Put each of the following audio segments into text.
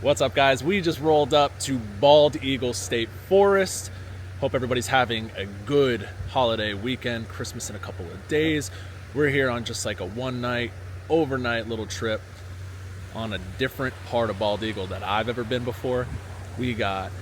What's up, guys? We just rolled up to Bald Eagle State Forest. Hope everybody's having a good holiday weekend, Christmas in a couple of days. We're here on just like a one-night, overnight little trip on a different part of Bald Eagle that I've ever been before. We got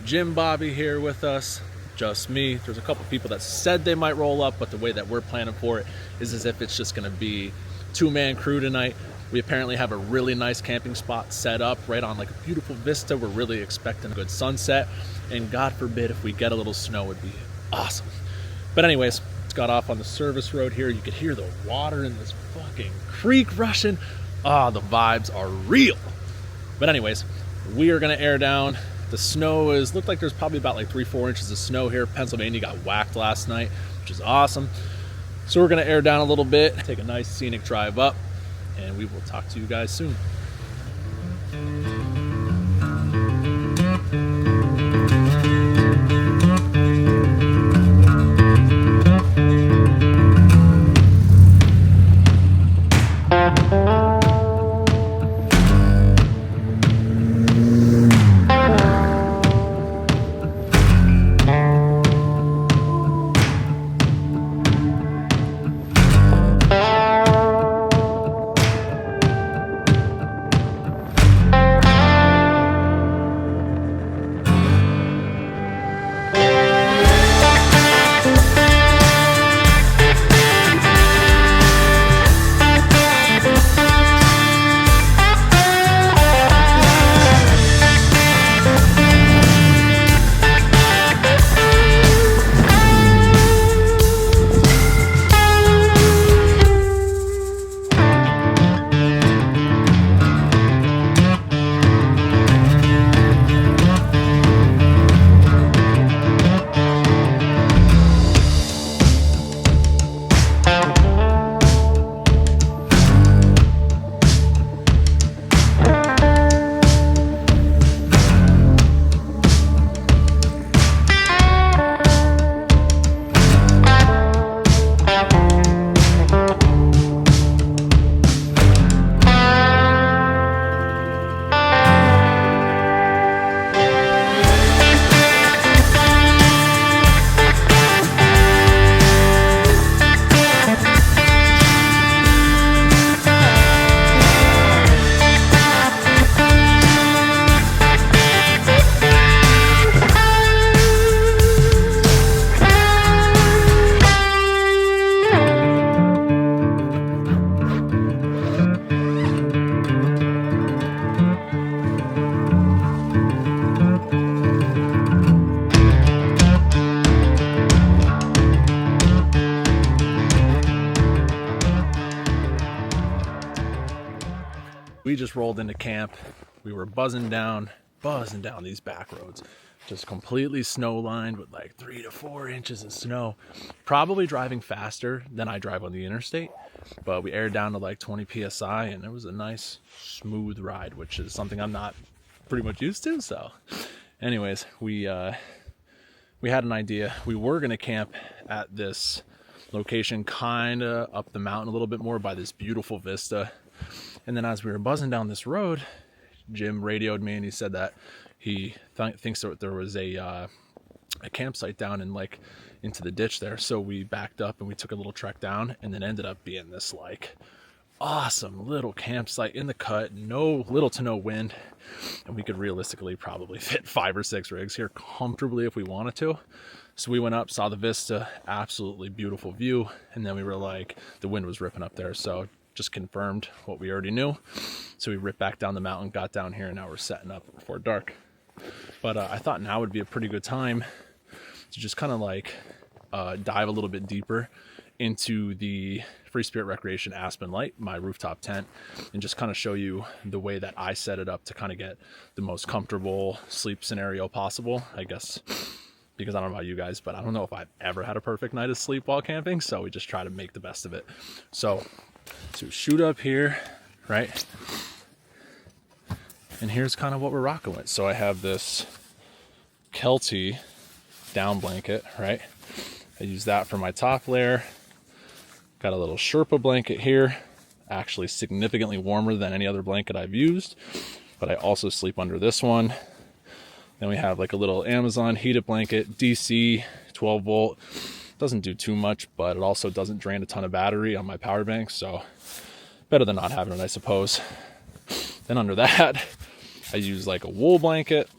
Jim Bobby here with us, just me. There's a couple people that said they might roll up, but the way that we're planning for it is as if it's just gonna be two-man crew tonight. We apparently have a really nice camping spot set up right on like a beautiful vista. We're really expecting a good sunset, and God forbid if we get a little snow, would be awesome. But anyways, it's got off on the service road here. You could hear the water in this fucking creek rushing. Ah, the vibes are real. But anyways, we are gonna air down. The snow looked like there's probably about like 3-4 inches of snow here. Pennsylvania got whacked last night, which is awesome. So we're gonna air down a little bit, take a nice scenic drive up, and we will talk to you guys soon. We just rolled into camp. We were buzzing down these back roads, just completely snow lined with like 3 to 4 inches of snow. Probably driving faster than I drive on the interstate, but we aired down to like 20 psi, and it was a nice smooth ride, which is something I'm not pretty much used to. So anyways, we had an idea. We were gonna camp at this location kind of up the mountain a little bit more by this beautiful vista. And then as we were buzzing down this road, Jim radioed me and he said that he thinks that there was a campsite down in like into the ditch there. So we backed up and we took a little trek down, and then ended up being this like awesome little campsite in the cut, little to no wind, and we could realistically probably fit 5 or 6 rigs here comfortably if we wanted to. So we went up, saw the vista, absolutely beautiful view, and then we were like, the wind was ripping up there, so just confirmed what we already knew. So we ripped back down the mountain, got down here, and now we're setting up before dark. But I thought now would be a pretty good time to just kind of like dive a little bit deeper into the Free Spirit Recreation Aspen Lite, my rooftop tent, and just kind of show you the way that I set it up to kind of get the most comfortable sleep scenario possible, I guess. Because I don't know about you guys, but I don't know if I've ever had a perfect night of sleep while camping, so we just try to make the best of it. So to shoot up here, right? And here's kind of what we're rocking with. So I have this Kelty down blanket, right? I use that for my top layer. Got a little Sherpa blanket here, actually significantly warmer than any other blanket I've used. but I also sleep under this one. Then we have like a little Amazon heated blanket, DC, 12 volt. Doesn't do too much, but it also doesn't drain a ton of battery on my power bank, so better than not having it, I suppose. Then under that, I use like a wool blanket.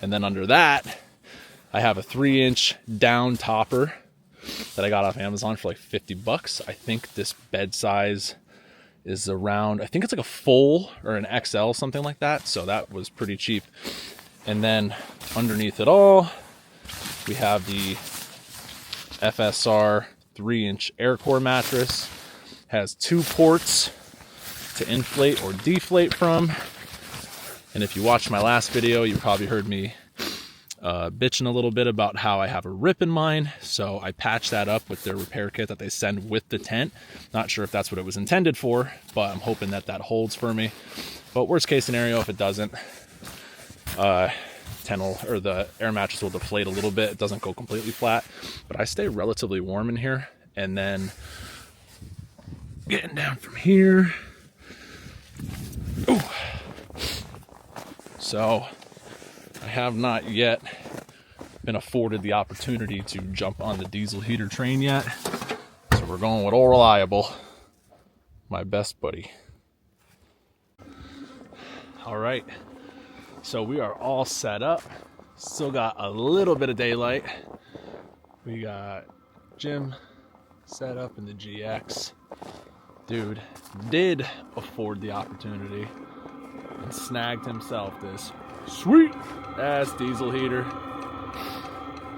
And then under that, I have a 3-inch down topper that I got off Amazon for like 50 bucks. I think this bed size is around, I think it's like a full or an XL, something like that. So that was pretty cheap. And then underneath it all, we have the FSR 3-inch air core mattress. Has 2 ports to inflate or deflate from. And if you watched my last video, you probably heard me bitching a little bit about how I have a rip in mine. So I patched that up with their repair kit that they send with the tent. Not sure if that's what it was intended for, but I'm hoping that that holds for me. But worst case scenario, if it doesn't, the air mattress will deflate a little bit. It doesn't go completely flat, but I stay relatively warm in here. And then getting down from here. Ooh. So I have not yet been afforded the opportunity to jump on the diesel heater train yet. So we're going with All Reliable, my best buddy. All right. So we are all set up. Still got a little bit of daylight. We got Jim set up in the GX. Dude did afford the opportunity and snagged himself this sweet ass diesel heater.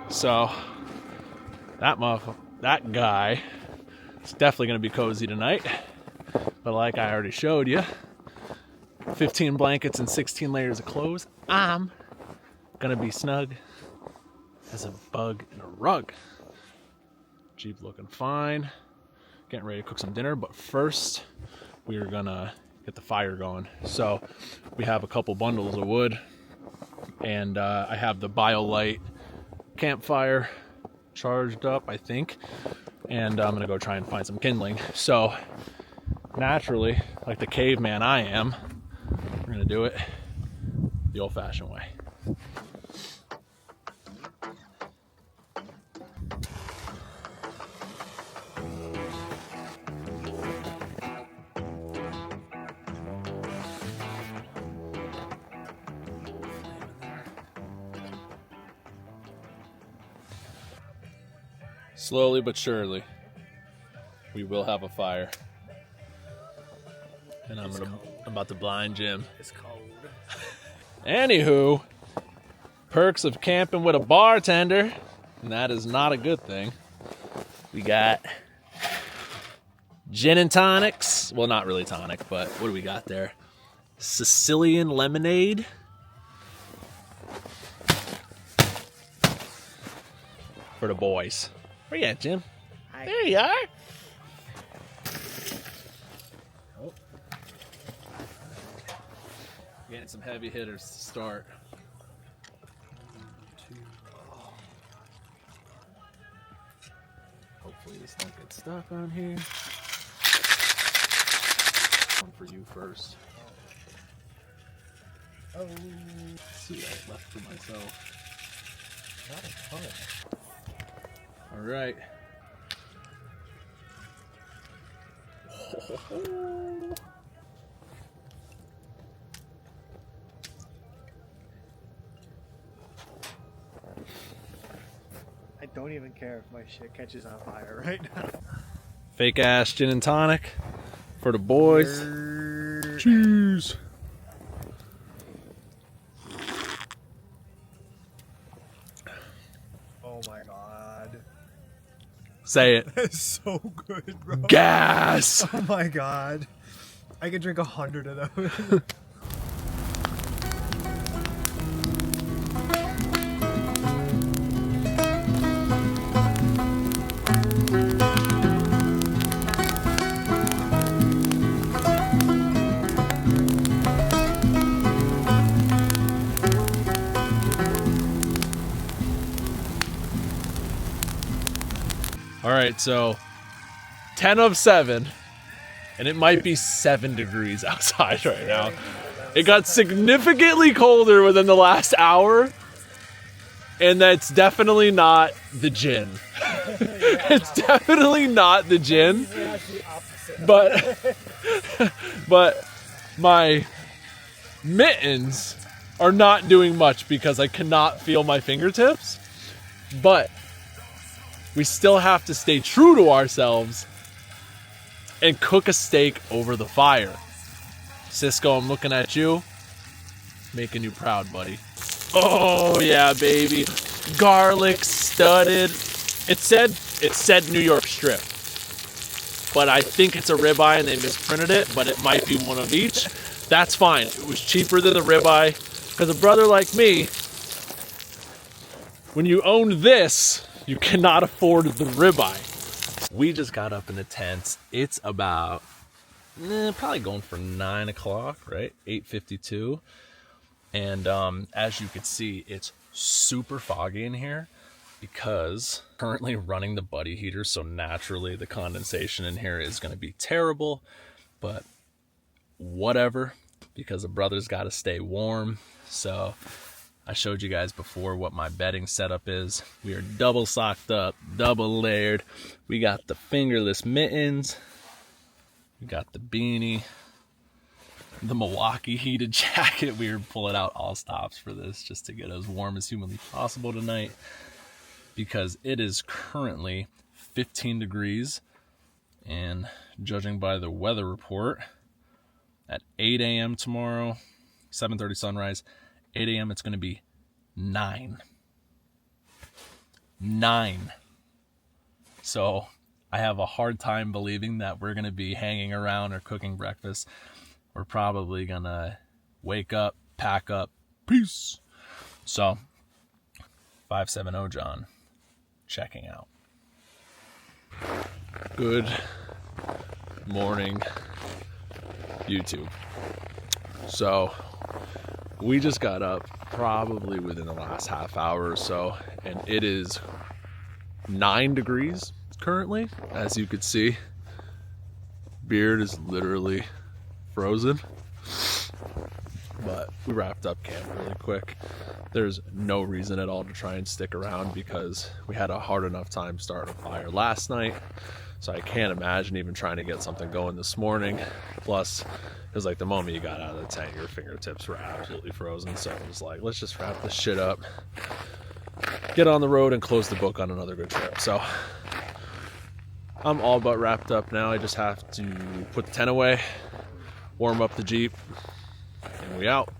So that guy is definitely gonna be cozy tonight. But like I already showed you, 15 blankets and 16 layers of clothes. I'm gonna be snug as a bug in a rug. Jeep looking fine. Getting ready to cook some dinner, but first we are gonna get the fire going. So we have a couple bundles of wood, and I have the BioLite campfire charged up, I think, and I'm gonna go try and find some kindling. So naturally, like the caveman I am, we're gonna do it the old-fashioned way. Slowly but surely, we will have a fire. And I'm about to blind Jim. It's cold. Anywho, perks of camping with a bartender, and that is not a good thing. We got gin and tonics. Well, not really tonic, but what do we got there? Sicilian lemonade. For the boys. Where you at, Jim? Hi. There you are. Oh. Getting some heavy hitters to start. Hopefully this don't get stuck on here. One for you first. Oh. Let's see what I left for myself. Not a ton. All right. I don't even care if my shit catches on fire right now. Fake ass gin and tonic for the boys. Cheers. Oh my god. Say it. That's so good, bro. Gas. Oh my god. I could drink 100 of those. All right, so 10 of 7, and it might be 7 degrees outside right now. It got significantly colder within the last hour, and that's definitely not the gin. It's definitely not the gin, but my mittens are not doing much because I cannot feel my fingertips, but we still have to stay true to ourselves and cook a steak over the fire. Cisco, I'm looking at you, making you proud, buddy. Oh yeah, baby. Garlic studded. It said New York strip, but I think it's a ribeye and they misprinted it, but it might be one of each. That's fine. It was cheaper than the ribeye, because a brother like me, when you own this, you cannot afford the ribeye. We just got up in the tents. It's about probably going for 9 o'clock, right? 8:52. And as you can see, it's super foggy in here because currently running the buddy heater, so naturally the condensation in here is going to be terrible, but whatever, because the brother's got to stay warm. So I showed you guys before what my bedding setup is. We are double socked up, double layered. We got the fingerless mittens, we got the beanie, the Milwaukee heated jacket. We were pulling out all stops for this just to get as warm as humanly possible tonight, because it is currently 15 degrees, and judging by the weather report, at 8 a.m. tomorrow, 7:30 sunrise, 8 a.m. it's going to be 9. So I have a hard time believing that we're going to be hanging around or cooking breakfast. We're probably going to wake up, pack up, peace. So 570 John checking out. Good morning, YouTube. So we just got up probably within the last half hour or so, and it is 9 degrees currently. As you could see, beard is literally frozen, but we wrapped up camp really quick. There's no reason at all to try and stick around because we had a hard enough time starting a fire last night, so I can't imagine even trying to get something going this morning. Plus, it was like the moment you got out of the tent, your fingertips were absolutely frozen. So it was like, let's just wrap this shit up, get on the road, and close the book on another good trip. So I'm all but wrapped up now. I just have to put the tent away, warm up the Jeep, and we out.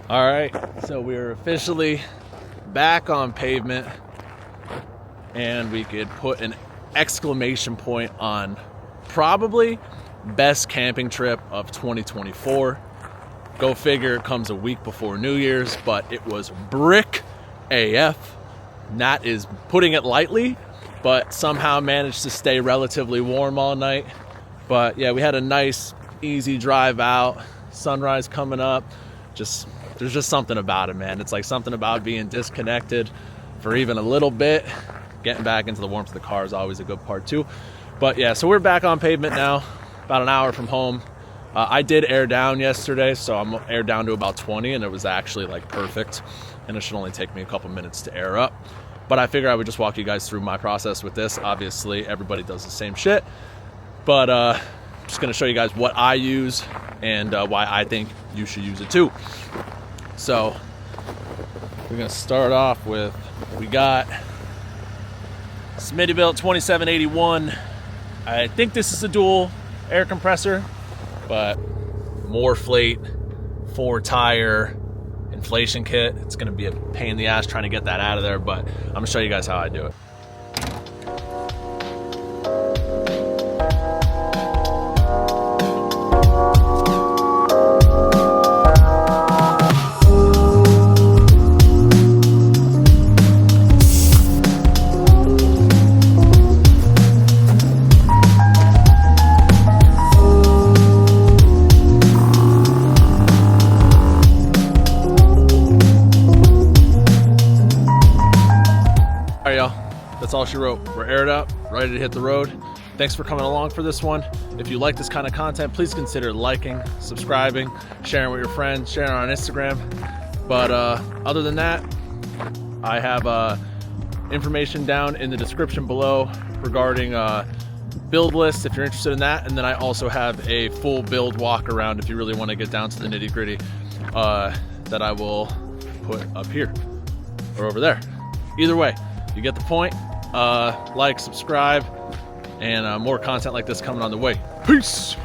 All right, so we're officially back on pavement, and we could put an exclamation point on probably best camping trip of 2024. Go figure, it comes a week before New Year's, but it was brick AF. And that is putting it lightly, but somehow managed to stay relatively warm all night. But yeah, we had a nice, easy drive out, sunrise coming up. There's just something about it, man. It's like something about being disconnected for even a little bit. Getting back into the warmth of the car is always a good part too. But yeah, so we're back on pavement now, about an hour from home. I did air down yesterday, so I'm aired down to about 20, and it was actually like perfect. And it should only take me a couple minutes to air up. but I figure I would just walk you guys through my process with this. Obviously, everybody does the same shit, but I'm just gonna show you guys what I use and why I think you should use it too. So we're gonna start off with, we got Smittybilt 2781. I think this is a dual air compressor, but Morflate 4-tire inflation kit. It's gonna be a pain in the ass trying to get that out of there, but I'm gonna show you guys how I do it. All right, y'all, that's all she wrote. We're aired up, ready to hit the road. Thanks for coming along for this one. If you like this kind of content, please consider liking, subscribing, sharing with your friends, sharing on Instagram. But other than that, I have information down in the description below regarding build lists if you're interested in that. And then I also have a full build walk around if you really want to get down to the nitty gritty that I will put up here or over there. Either way, you get the point. Like, subscribe, and more content like this coming on the way. Peace.